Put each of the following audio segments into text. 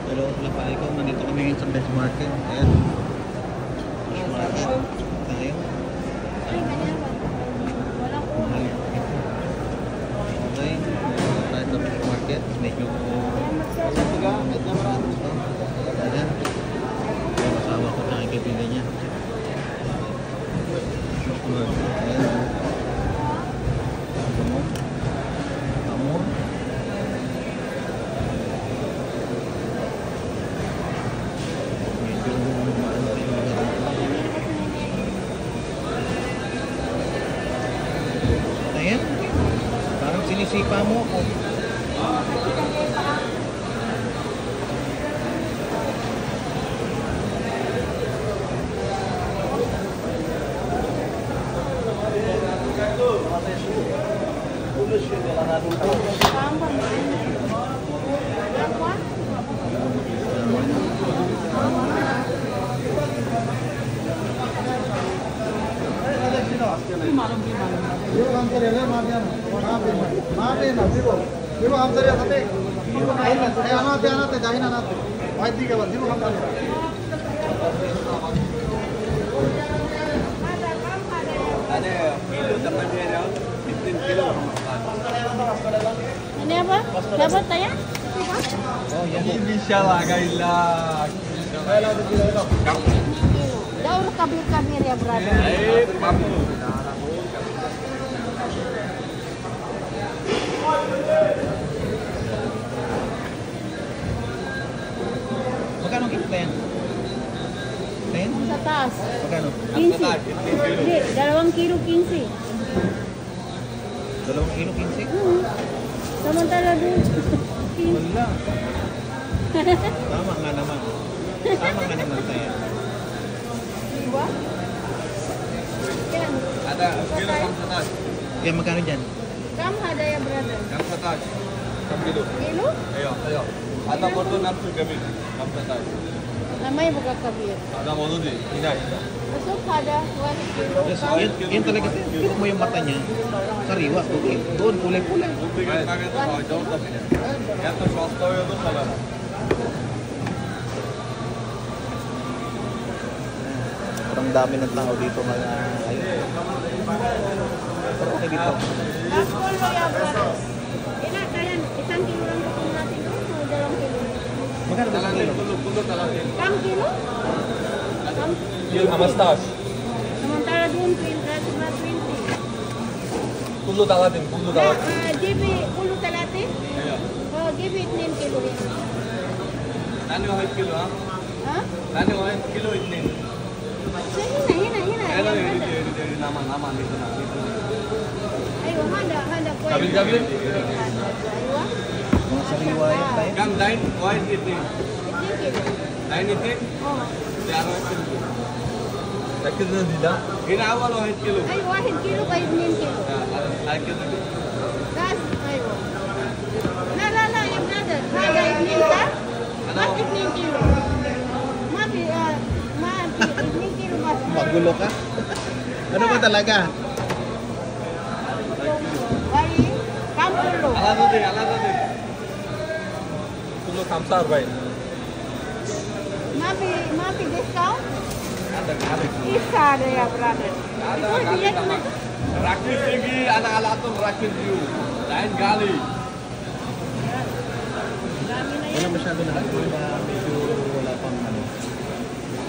Hello, pala ko. Nandito kami ngayon sa Best Market. Ayan. Best Market. Tayo. Mahal. Okay. Tayo sa Best Market. Medyo ayan. Asawa ko tsaka kaibigan niya. Ayan. Amor. Ayan. Parang sinisipa mo ako. Ini apa? Dapat tanya? Oh, yan. Bisa lah kailan. Daur kabir-kabir ya, brother. Magkano kilo yan? 10? Sa taas. Magkano? 15. Hindi, 2 kilo 15. 2 kilo 15? Samantala doon. 15. Wala. Tama nga naman. Tama nga naman tayo. Diba? Yan. Ada kilo kam satas. Yan, magkano dyan? Kam ada ya, brother. Kam satas. Kam kilo. Kilo? Ayo, ayo. Ada porto napsu kami. Kam satas. Namanya bukan kabir. Ada modu di. Inay. Masuk ada 1 kilo. Yes, Kam. yan talaga. Tignan mo yung mata niya. Sariwa. Okay. Doon, kulay-kulay. Bigyan tayo sa jawab ta pinya. Yan to swasta hoyo to sala. Parang dami ng tao dito mga ayun. Pero okay dito. Last call mo ya, brother. Ina, kaya 1 kilo lang po natin doon. O 2 kilo? Magkano ba kilo? Pulo talatin. Kam kilo? Kam. Kilo amastas. Sementara doon 20. Pulo talatin, pulo talatin. GB 10 talatin? Ayo. Oh, GB 2 kilo yan. Nani wahid kilo ha? Ha? Nani wahid kilo itnin. So, hina. Ayo, Yan, ini brother. dia nama dito na. Ayo, handa po. Gabil-gabil. Aywa. Mga sariwa yan tayo. Kam dain wahid itnin. 2 kilo. Dain itnin. Oh. Di aro itnin. Sakit na sila. Ina awal wahid kilo. Ay, 1 kilo kay 2 kilo. Ay kilo. Gas, aywa. Nalala, yung brother. Handa 2 ka? Bakit 2 kilo? Mapi 2 kilo mas. Magulo ka. Ano ba talaga? Ay, kampulo. Ala tadi. Pulo kamsar bay. Mapi discount? Ada kali. Isa ada ya, brother. Ada Itu kali dia sama. Rakit tinggi anak alatun rakit view. Lain kali. Wala masyado na medyo wala pang ano.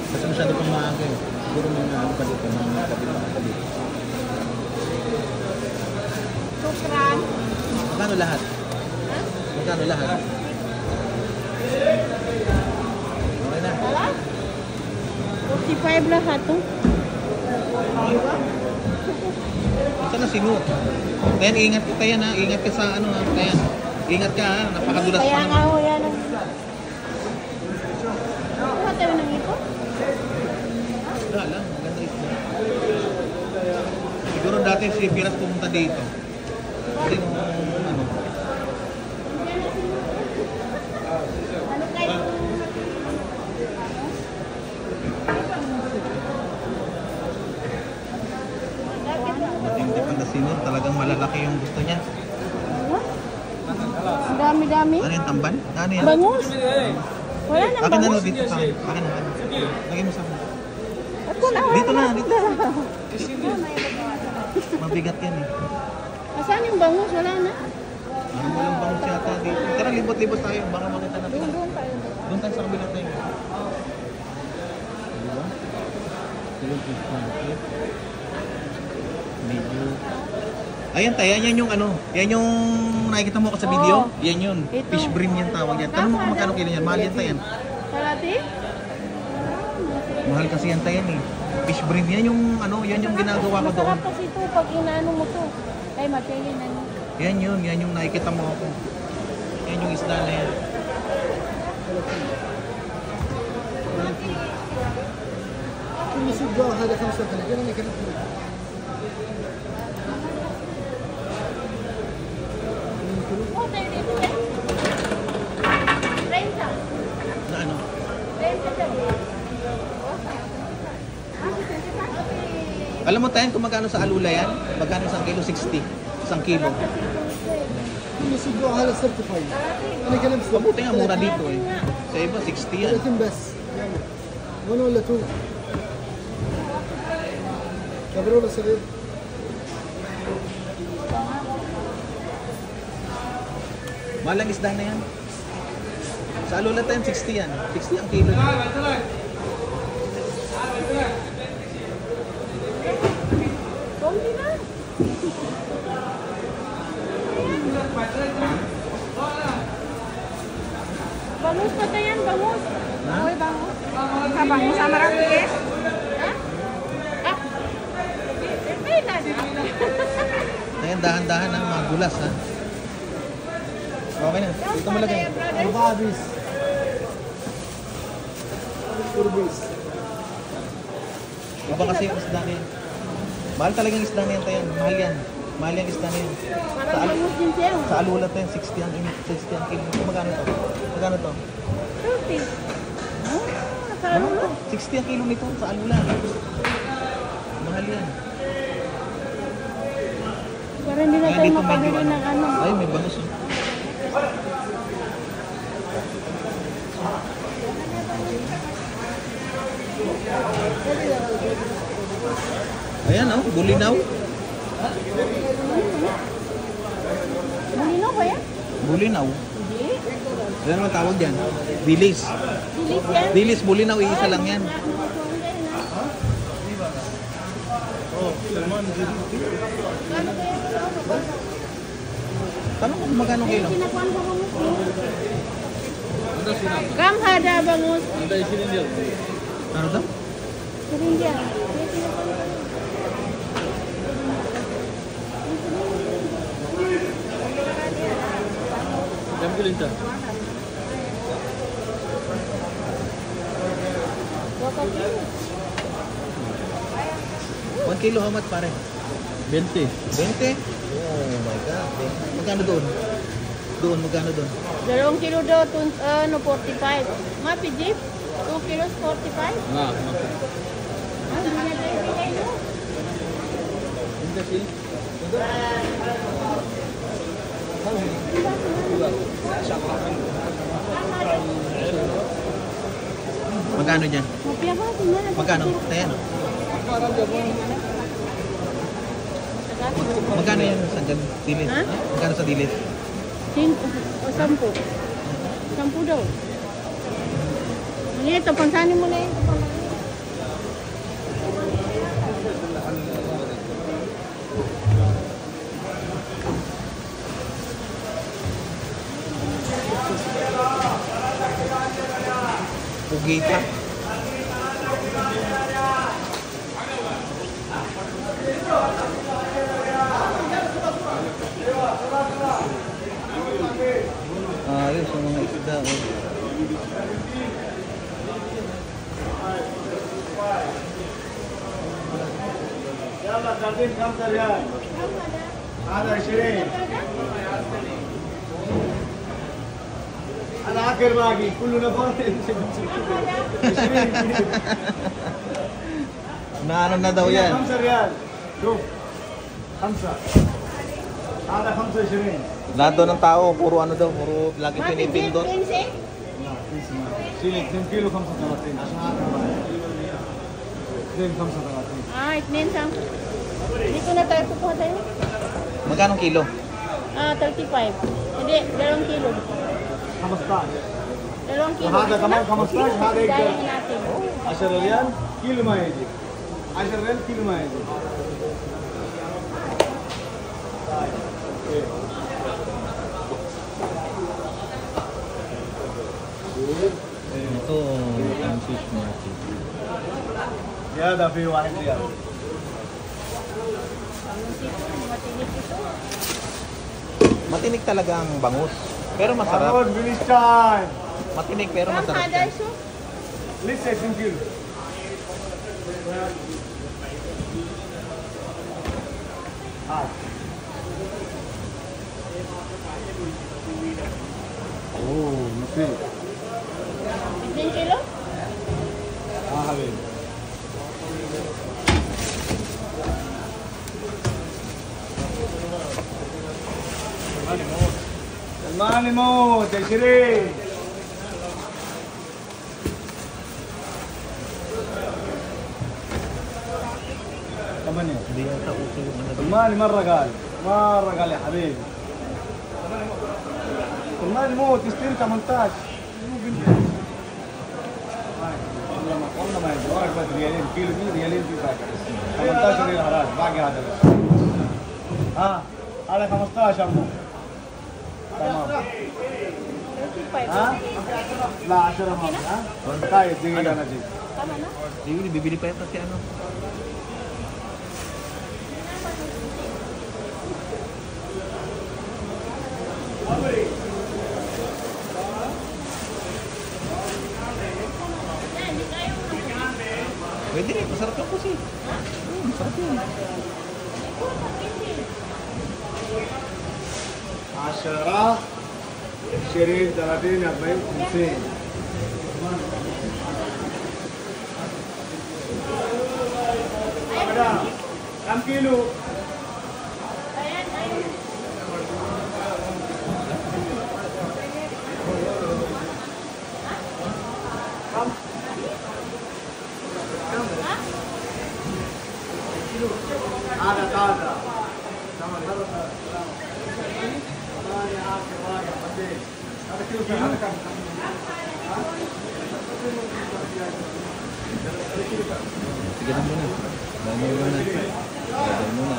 Kasi masyado pang maaga eh. Siguro mga ano pa dito, mga kabila pa dito. Sukran. Magkano lahat? Ha? Magkano lahat? Okay na. Wala? 45 lahat to. Ito na sinut. Then ingat ka yan ha. Ingat ka sa ano ha. Kaya, ingat ka ha. Napakadulas Kaya pa nga naman. ho yan. Kuha tayo ng ito? Wala lang. Maganda ito. Siguro dati si Piras pumunta dito. Kasi nung ano. Ano kayo? Matindi pa na sinut. Talagang malalaki yung gusto niya. Ang dami-dami. Ano yung tamban? Ano yan? Bangus. Wala nang Akin na bangus. no, dito sa akin. Akin na. Lagay mo sa akin. Ako na. Dito na, dito na. Mabigat yan eh. Asan yung bangus? Wala na. Walang bangus yata dito. Tara, libot-libot tayo. Baka makita natin. Doon tayo. Doon tayo sa kabila tayo. Diba? Medyo... Ayan tayo, yan yung ano. Yan yung nakikita mo ka sa video. Oo. Yan yun. Ito. Fish bream yan tawag yan. Tanong mo kung magkano kilo yan. Mahal yan tayo. Kalati? Mahal kasi yan tayo eh. Fish bream. Yan yung ano, yan yung ginagawa ko doon. Masarap kasi ito pag inaano mo to. Ay, mapili na no. Yan yun, yan yung nakikita mo ako. Yan yung isda na yan. Oh, tayo dito eh. 30. Na ano? 30 sabi. Alam mo tayo kung magkano sa alula yan? Magkano isang kilo? 60. Isang kilo. يسيبوها على سيرتيفايد انا كلمت Mabuti nga, mura dito eh. Sa iba, 60 yan. 30 بس يلا 1 ولا 2 كبر ولا صغير Mahal ang isda na yan. Sa alula tayo, 60 yan. 60 ang kilo. Konti na. Bangus pa tayo yan, bangus. Ha? Uy, bangus. Sa bangus, sa marami eh. Ha? Ah? Kailan? Ayan, dahan-dahan ang mga gulas ha. Okay na. Dito mo lagay. 4 بيس 4 بيس Iba kasi yung isda na yan. Mahal talagang isda na yan tayo. Mahal yan. Mahal yung isda na yan. Parang bangus din siya. Sa alula tayo, 60 ang init. 60 ang kilo. Magkano to? Magkano to? 30. Oh, sa ulo. 60 ang kilo nito sa alula. Mahal yan. Parang hindi na Kaya tayo dito makabili medyo ng ano. Ay, may bangus. Oh. Ayan oh, bulinaw. Malino ba yan? Bulinaw. Hindi. Ano naman tawag yan? Dilis. Dilis yan. Dilis, bulinaw, iisa lang yan. Tanong kung magkano kilo? Kinakuan ko bangus. Kam hada bangus. Ano daw? Sirindia. Jam ko linta. Berapa kilo? 1 kilo how much pare? 20. 20? Oh my God. Magkano doon? Doon, magkano doon? 2 kilo daw, 45. Mapi jeep? 2 kilos 45? Ah, Ah, hindi na tayo bigay no? Linta sih. Magkano dyan? Mapi apa? Tingnan. Magkano? Tayan. Magkano yan sa dilis? Ha? Magkano sa dilis? 10 daw. Ini ito, pansanin mo na yun. Pugita. Ayos yung mga isda. Oh. يلا قاعدين 5 ريال هذا 20 انا اخر باقي كله نفر 20 Na ano na daw yan? 5 ريال شوف 5 هذا 25 Lahat daw ng tao, puro ano daw, puro lagi Mapi jeep, pinipindot. 15? سيلي 2 كيلو 35 عشان هذا 2 35 Ah, itnin sang. Dito na tayo kukuha tayo. Magkano kilo? 35. Hindi, 2 kilo. 15 2 kilo. وهذا كمان 15 هذا يقدر Gayahin natin. 10 ريال كيلو ما يجي 10 ريال كيلو ما يجي Ito, ang fish market. هذا فيه 1 ريال Matinig ito. Matinik talaga ang bangus. Pero masarap. محمود فينيش تايم Matinik pero Kam masarap ada siya. iso? لسه 2 كيلو اوه نصيب 15 kilo? حبيبي سلمان يموت 20 8 Hindi yata uso yung ano. سلمان مرة قال يا حبيبي سلمان يموت يشتري 18 والله ما يدري واحد بس ريالين كيلو فيه ريالين فيه باكر 18 ريال خلاص باقي هذا بس ها هذا 15 مو تمام 35. ها لا 10 ما ها طيب دقيقة انا اجيب Tama na? Hindi, bibili pa yata si ano. Pwede rin, masarap yung kasi. Masarap yun. 10 20 30 40 50 كم كيلو؟ Ayan, ayan. هذا تازة هذا كيلو هذا كم؟ Sige na muna. Dahil muna. Dahil muna.